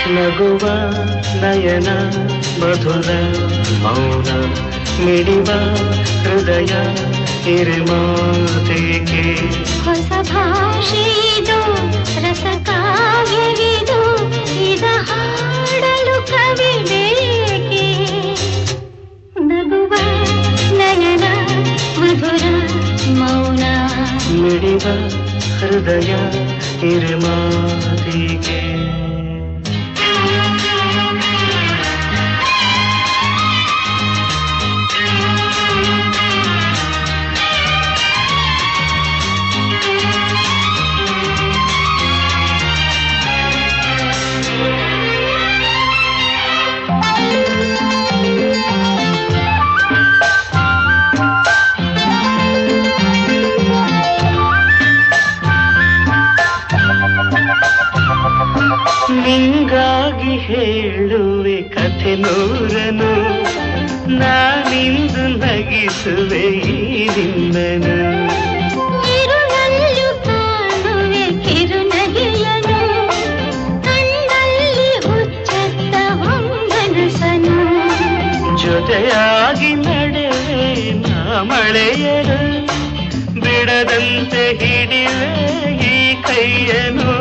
ನಗುವ ನಯನ ಮಧುರ ಮೌನ ಮಿಡಿವ ಹೃದಯ ಹಿರಿಮಾತೆಗೆ ಹೊಸ ಭಾಷೆಯಿದು ರಸಕಾವ್ಯವಿದು ಇದ ಹಾಡಲು ಕವಿ ಬೇಕೆ ನಗುವ ನಯನ ಮಧುರ ಮೌನ ಮಿಡಿವ ಹೃದಯ ಹಿರಿಮಾತೆಗೆ ನಿಂಗಾಗಿ ಹೇಳುವೆ ಕಥೆ ನೂರನು ನಾನಿಂದು ನಗಿಸುವೆ ಈ ನಿನ್ನನು ಇರುಳಲ್ಲೂ ಕಾಣುವೆ ಕಿರುನಗೆಯನು ಕಣ್ಣಲ್ಲಿ ಹುಚ್ಚತ್ತ ಹೊಂಗನಸನು ಜೊತೆಯಾಗಿ ನಡೆವೆ ನಾ ಮಳೆಯರು ಬಿಡದಂತೆ ಹಿಡಿವೆ ಈ ಕೈಯನು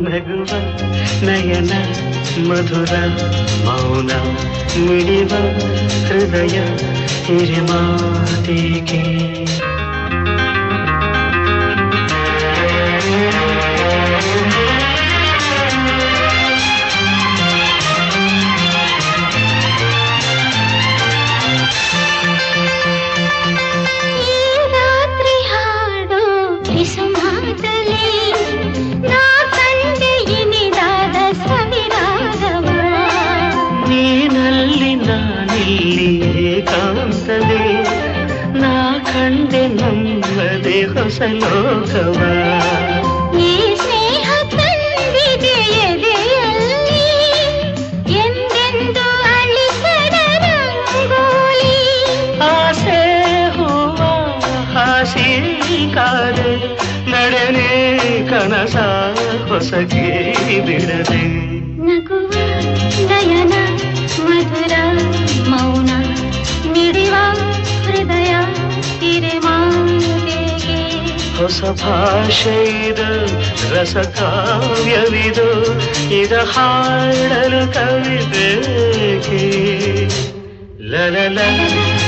ನಗುವ ನಯನ ಮಧುರ ಮೌನ ಮಿಡಿವ ಹೃದಯ ಹಿರಿಮಾತೆಗೆ ಏಕಾಂತವೇ ನಾ ಕಂಡೆ ನಮ್ಮದೇ ಹೊಸ ಲೋಕವ ಈ ಸ್ನೇಹ ತಂದಿದೆ ಎದೆಯಲ್ಲಿ ಎಂದೆಂದು ಅಳಿಸದ ರಂಗೋಲಿ ಆಸೆ ಹೂವ ಹಾಸಿ ಕಾದೆ ನಡೆನೆ ಕನಸ ಹೊಸಗೆ ಬಿಡದೆ ನಗುವ ನಯನ ಮಧುರ ಮೌನ ಮಿಡಿವ ಹೃದಯ ಹಿರಿಮಾತೆಗೆ ಹೊಸ ಭಾಷೆಯಿದು ರಸಕಾವ್ಯವಿದು ಇದ ಹಾಡಲು ಕವಿ ಬೇಕೆ ಲಲಲ